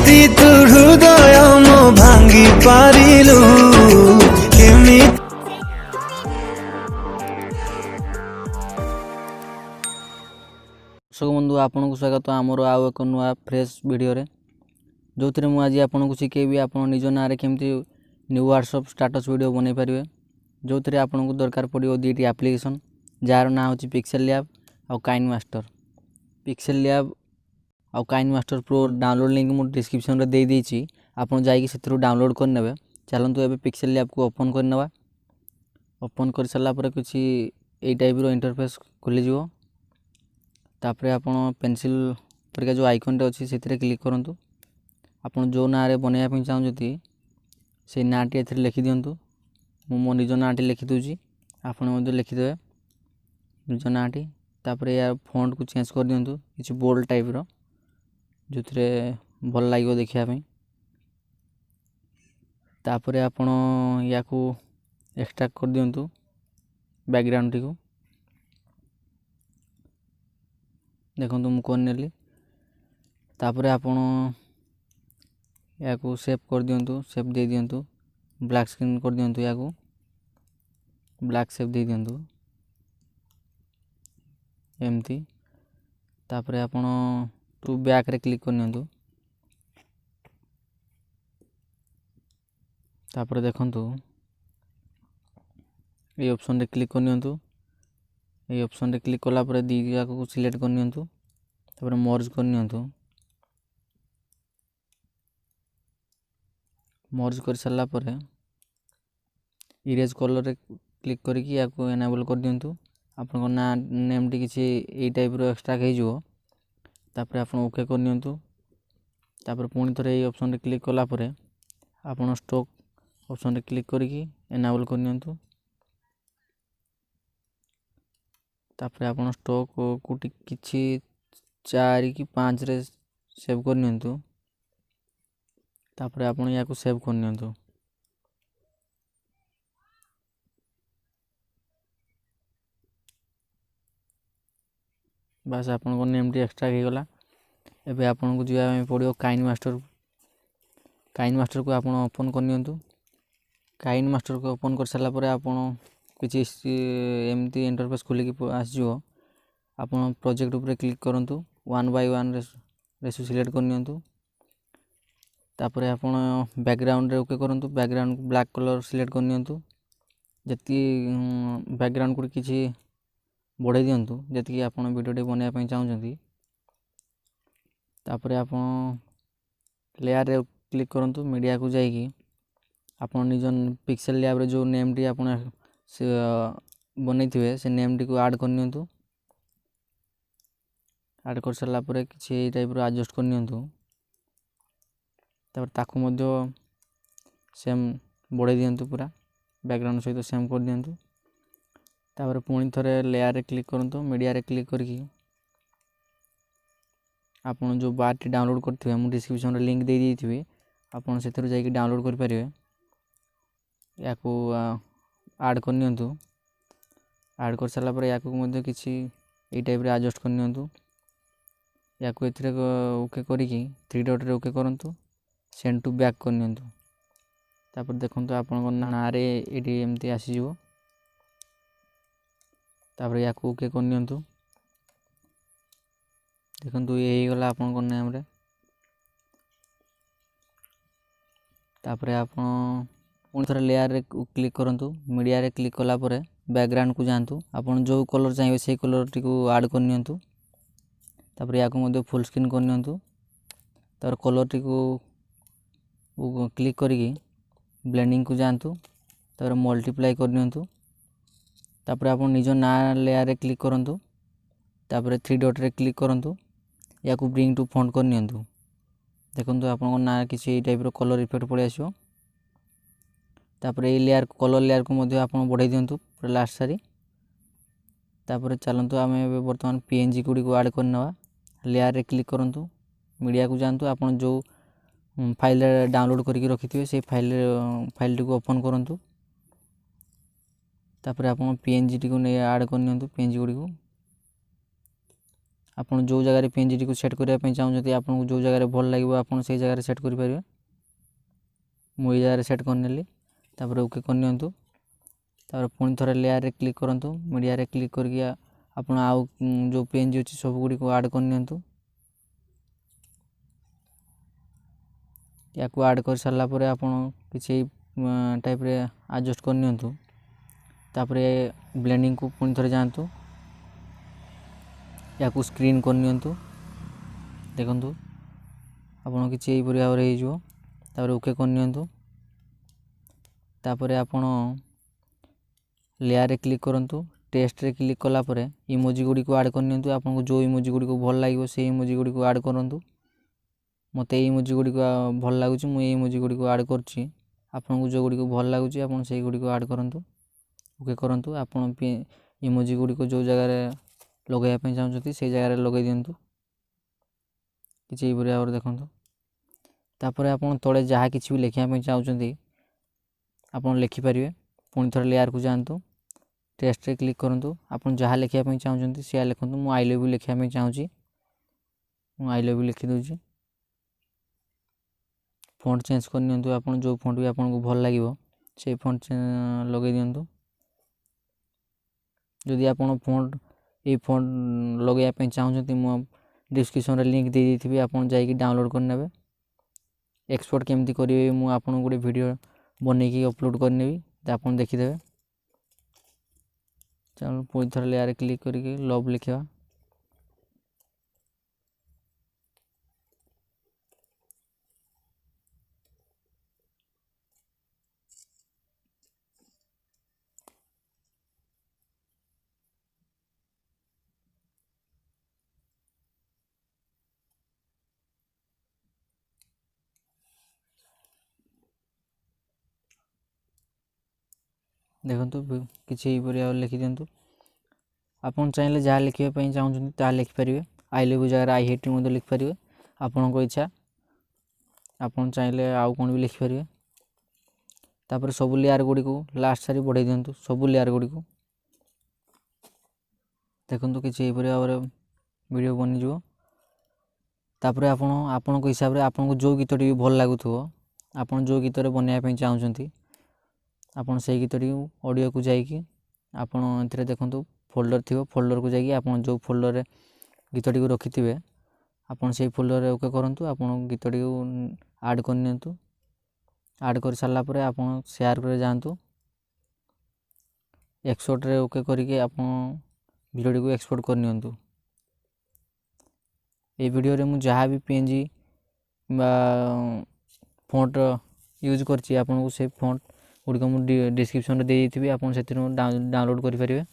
केमिति तू हृदय मो भांगी पारिलु केमिति। दर्शक बंधु आपन को स्वागत आमर आउ एक नुआ फ्रेश वीडियो रे जो थी मुझे आज आपको शिखेबी आप निज ना केमती न्यू व्हाट्सएप स्टेटस वीडियो बन पारे जो थी आपको दरकार पड़ो दुईटी एप्लिकेशन जार ना हूँ पिक्सेल लैब आउ काइन मास्टर। पिक्सेल लैब आउ काइन मास्टर प्रो डाउनलोड लिंक मुझे डिस्क्रिप्शन में दे देती आप जाकि डाउनलोड करने। चलतु ए पिक्सेल लैब को ओपन करने। ओपन कर सारापर किसी यही टाइप इंटरफेस खोलीज तापर आप पेंसिल परिका जो आइकन अच्छी से क्लिक करूँ। आप जो ना बनवाई चाहते से नाटी ए लिखि दिंतु। मो निज नाटी लिखिदे आप लिखिदे निज नाटी। तापर यार फॉन्ट को चेंज कर दिंतु किसी बोल्ड टाइप रो जो भल लगे देखापी। तापर आपण या एक्सट्राक्ट कर दिंतु बैकग्राउंड टी को देखो मुझे करनेली। तापर आपण या सेव कर दिंतु सेव दे दिंतु ब्लैक स्क्रीन कर दिंतु या ब्लैक सेव दे दिंतु एमती। तापर आपण टू बैक रे क्लिक कर दिंतु। तापर देखंतु ये ऑप्शन रे क्लिक कर दिंतु। ये ऑप्शन रे क्लिक कला पर दी जाक को सिलेक्ट कर दिंतु। तापर मर्ज कर दिंतु। मर्ज कर सारा पर इरेज कलर रे क्लिक करके या एनेबल कर दिंतु। आपन ना नेम टी किसी ए टाइप रो एक्सट्रा हो। तापर आप ओके कर दिंतु। तापर पुणी थे ये ऑप्शन रे क्लिक कला पर आपन स्टॉक ऑप्शन रे क्लिक करके एनेबल कर दिंतु। तापर आपन स्टॉक को किसी 4 कि 5 रे सेव कर दिंतु। तापर आपन या सेव कर दिंतु। बस आपन को नेम टी एक्सट्रा हो गला। एबे आपन को जाया पड़ो काइन मास्टर। काइन मास्टर को आपन ओपन कर दिंतु। काइन मास्टर को ओपन कर सारा पर आपन किसी एमती इंटरफेस खोलिक आसो। आप प्रोजेक्ट उपर क्लिक करूँ 1 बाय 1 रेसु सिलेक्ट कर दिंतु। तापर आप बैकग्राउंड रे ओके करूँ। बैकग्राउंड ब्लैक कलर सिलेक्ट कर दिंतु। जी बैकग्राउंड को किसी बढ़े दिंतु जी आप वीडियो बनवाई चाहते। तापर आप लेयर रे क्लिक करूँ। मीडिया को जाइए आप निज पिक्सेल लैब रे जो नेम टी आप बनई थे से नेम टी को ऐड कर दिंतु। ऐड कर सारा पर किसी टाइप रो एडजस्ट कर दिंतु। तापर ताकू मध्य सेम बढ़े दिंतु पूरा बैकग्राउंड सहित सेम कर दिंतु। तापर पुणी थे लेयर रे क्लिक करूँ। मीडिया रे क्लिक करके आप जो बार टी डाउनलोड करते मुझे डिस्क्रिप्शन रे लिंक दे दी आप जाकि डाउनलोड करेंगे। या ऐड कर दिंतु। ऐड कर सारा पर या किसी ये टाइप रे एडजस्ट कर दिंतु। या ओके करके 3 डॉट रे ओके करूँ। सेंड टू बैक कर दिंतु। तापर देखो आप ना ये एमती आसीज। तापर या ओके कर दिंतु। देखो ये गला आप नाम रे। तापर आप पुणी थे लेयर रे क्लिक करूँ। मीडिया रे क्लिक कला पर बैकग्राउंड को जातु। आप जो कलर चाहिए से कलर टी को ऐड कर दिंतु। तापर या फुल स्क्रीन कर दिंतु। तापर कलर टी को क्लिक करके ब्लेंडिंग को जातु। तापर मल्टीप्लाई कर दिंतु। तापर आप निज ना लेयर रे क्लिक करूँ। तापर 3 डॉट रे क्लिक करूँ। या ब्रिंग टू फॉन्ट कर दिंतु। देखो आप ना किसी टाइप रो कलर इफेक्ट पड़े आसो। तापर ये लेयर कलर लेयर को आप बढ़ाई दिंतु पूरा लास्ट सारी। तापर चलतु आम बर्तमान पीएनजी गुड़ी को ऐड करना। लेयर रे क्लिक करूँ। मीडिया को जातु आप जो फाइल डाउनलोड करके रखी थे से फाइल टी को ओपन करूँ। तापर आप पीएनजी टी को नहीं ऐड कर दिंतु। पीएनजी गुड़ी को ଆପଣ ଯେଉଁ ଜାଗାରେ PNGଟିକୁ ସେଟ୍ କରିବା ପାଇଁ ଚାହୁଁଛନ୍ତି, ଆପଣଙ୍କୁ ଯେଉଁ ଜାଗାରେ ଭଲ ଲାଗିବ ଆପଣ ସେଇ ଜାଗାରେ ସେଟ୍ କରିପାରିବେ। ମୁଁ ଏଇ ଜାଗାରେ ସେଟ୍ କରିନେଲି, ତାପରେ ଓକେ କରିନିଅନ୍ତୁ। ତାପରେ ପୁଣି ଥରେ ଲେୟାରରେ କ୍ଲିକ୍ କରନ୍ତୁ, ମିଡ଼ିଆରେ କ୍ଲିକ୍ କରିକି ଆପଣ ଆଉ ଯେଉଁ PNG ଅଛି ସବୁଗୁଡ଼ିକୁ ଆଡ଼୍ କରିନିଅନ୍ତୁ। ୟାକୁ ଆଡ଼୍ କରିସାରିଲା ପରେ ଆପଣ କିଛି ଟାଇପ୍ରେ ଆଡ଼ଜଷ୍ଟ କରିନିଅନ୍ତୁ। ତାପରେ ବ୍ଲେଣ୍ଡିଂକୁ ପୁଣି ଥରେ ଯାଆନ୍ତୁ, ୟାକୁ ସ୍କ୍ରିନ୍ କରିନିଅନ୍ତୁ। ଦେଖନ୍ତୁ ଆପଣ କିଛି ଏହିପରି ଭାବରେ ହେଇଯିବ। ତାପରେ ଓକେ କରିନିଅନ୍ତୁ। ତାପରେ ଆପଣ ଲେୟାରରେ କ୍ଲିକ୍ କରନ୍ତୁ, ଟେକ୍ସଟରେ କ୍ଲିକ୍ କଲା ପରେ ଇମୋଜି ଗୁଡ଼ିକୁ ଆଡ଼୍ କରିନିଅନ୍ତୁ। ଆପଣଙ୍କୁ ଯେଉଁ ଇମୋଜି ଗୁଡ଼ିକୁ ଭଲ ଲାଗିବ ସେଇ ଇମୋଜି ଗୁଡ଼ିକୁ ଆଡ଼୍ କରନ୍ତୁ। ମୋତେ ଏଇ ଇମୋଜି ଗୁଡ଼ିକ ଭଲ ଲାଗୁଛି, ମୁଁ ଏଇ ଇମୋଜି ଗୁଡ଼ିକୁ ଆଡ଼୍ କରୁଛି। ଆପଣଙ୍କୁ ଯେଉଁ ଗୁଡ଼ିକୁ ଭଲ ଲାଗୁଛି ଆପଣ ସେଇ ଗୁଡ଼ିକୁ ଆଡ଼୍ କରନ୍ତୁ। ଓକେ କରନ୍ତୁ। ଆପଣ ଇମୋଜି ଗୁଡ଼ିକୁ ଯେଉଁ ଜାଗାରେ ଲଗାଇବା ପାଇଁ ଚାହୁଁଛନ୍ତି ସେଇ ଜାଗାରେ ଲଗାଇ ଦିଅନ୍ତୁ, କିଛି ଏହିପରି ଭାବରେ ଦେଖନ୍ତୁ। ତାପରେ ଆପଣ ତଳେ ଯାହା କିଛି ବି ଲେଖିବା ପାଇଁ ଚାହୁଁଛନ୍ତି ଆପଣ ଲେଖିପାରିବେ। ପୁଣି ଥରେ ଲେୟାରକୁ ଯାଆନ୍ତୁ, ଟେକ୍ସଟରେ କ୍ଲିକ୍ କରନ୍ତୁ। ଆପଣ ଯାହା ଲେଖିବା ପାଇଁ ଚାହୁଁଛନ୍ତି ସେୟା ଲେଖନ୍ତୁ। ମୁଁ ଆଇ ଲଭ୍ ୟୁ ଲେଖିବା ପାଇଁ ଚାହୁଁଛି, ମୁଁ ଆଇ ଲଭ୍ ୟୁ ଲେଖିଦେଉଛି। ଫଣ୍ଟ ଚେଞ୍ଜ କରିନିଅନ୍ତୁ। ଆପଣ ଯେଉଁ ଫଣ୍ଟ ବି ଆପଣଙ୍କୁ ଭଲ ଲାଗିବ ସେଇ ଫଣ୍ଟ ଲଗାଇ ଦିଅନ୍ତୁ। ଯଦି ଆପଣ ଏଇ ଫଣ୍ଟ ଲଗାଇବା ପାଇଁ ଚାହୁଁଛନ୍ତି ମୁଁ ଡିସ୍କ୍ରିପ୍ସନ୍ରେ ଲିଙ୍କ୍ ଦେଇଦେଇଥିବି, ଆପଣ ଯାଇକି ଡାଉନଲୋଡ଼୍ କରିନେବେ। ଏକ୍ସପୋର୍ଟ କେମିତି କରିବେ ମୁଁ ଆପଣଙ୍କୁ ଗୋଟେ ଭିଡ଼ିଓ ବନେଇକି ଅପଲୋଡ଼୍ କରିନେବି, ଆପଣ ଦେଖିଦେବେ। ଚାଲୁ ପୁଣି ଥରେ ଲେୟାରରେ କ୍ଲିକ୍ କରିକି ଲଭ୍ ଲେଖିବା। ଦେଖନ୍ତୁ କିଛି ଏହିପରି ଭାବରେ ଲେଖିଦିଅନ୍ତୁ। ଆପଣ ଚାହିଁଲେ ଯାହା ଲେଖିବା ପାଇଁ ଚାହୁଁଛନ୍ତି ତାହା ଲେଖିପାରିବେ। ଆଇ ଲଭ୍ ୟୁ ଜାଗାରେ ଆଇ ହେଟ୍ ୟୁ ମଧ୍ୟ ଲେଖିପାରିବେ, ଆପଣଙ୍କ ଇଚ୍ଛା। ଆପଣ ଚାହିଁଲେ ଆଉ କ'ଣ ବି ଲେଖିପାରିବେ। ତାପରେ ସବୁ ଲେୟାର ଗୁଡ଼ିକୁ ଲାଷ୍ଟ ସାରି ବଢ଼େଇ ଦିଅନ୍ତୁ, ସବୁ ଲେୟାର ଗୁଡ଼ିକୁ। ଦେଖନ୍ତୁ କିଛି ଏହିପରି ଭାବରେ ଭିଡ଼ିଓ ବନିଯିବ। ତାପରେ ଆପଣ ଆପଣଙ୍କ ହିସାବରେ ଆପଣଙ୍କୁ ଯେଉଁ ଗୀତଟି ବି ଭଲ ଲାଗୁଥିବ, ଆପଣ ଯେଉଁ ଗୀତରେ ବନେଇବା ପାଇଁ ଚାହୁଁଛନ୍ତି ଆପଣ ସେଇ ଗୀତଟିକୁ ଅଡ଼ିଓକୁ ଯାଇକି ଆପଣ ଏଥିରେ ଦେଖନ୍ତୁ ଫୋଲ୍ଡର ଥିବ, ଫୋଲ୍ଡରକୁ ଯାଇକି ଆପଣ ଯେଉଁ ଫୋଲ୍ଡରରେ ଗୀତଟିକୁ ରଖିଥିବେ ଆପଣ ସେଇ ଫୋଲ୍ଡରରେ ଓକେ କରନ୍ତୁ। ଆପଣ ଗୀତଟିକୁ ଆଡ଼୍ କରିନିଅନ୍ତୁ। ଆଡ଼୍ କରିସାରିଲା ପରେ ଆପଣ ସେୟାରରେ ଯାଆନ୍ତୁ, ଏକ୍ସପୋର୍ଟରେ ଓକେ କରିକି ଆପଣ ଭିଡ଼ିଓଟିକୁ ଏକ୍ସପୋର୍ଟ କରିନିଅନ୍ତୁ। এই ଭିଡ଼ିଓରେ ମୁଁ ଯାହା ବି PNG ବା ଫଣ୍ଟ ୟୁଜ୍ କରିଛି ଆପଣଙ୍କୁ ସେ ଫଣ୍ଟ ଗୁଡ଼ିକ ମୁଁ ଡିସ୍କ୍ରିପ୍ସନ୍ରେ ଦେଇଦେଇଥିବି, ଆପଣ ସେଥିରୁ ଡାଉନଲୋଡ଼୍ କରିପାରିବେ।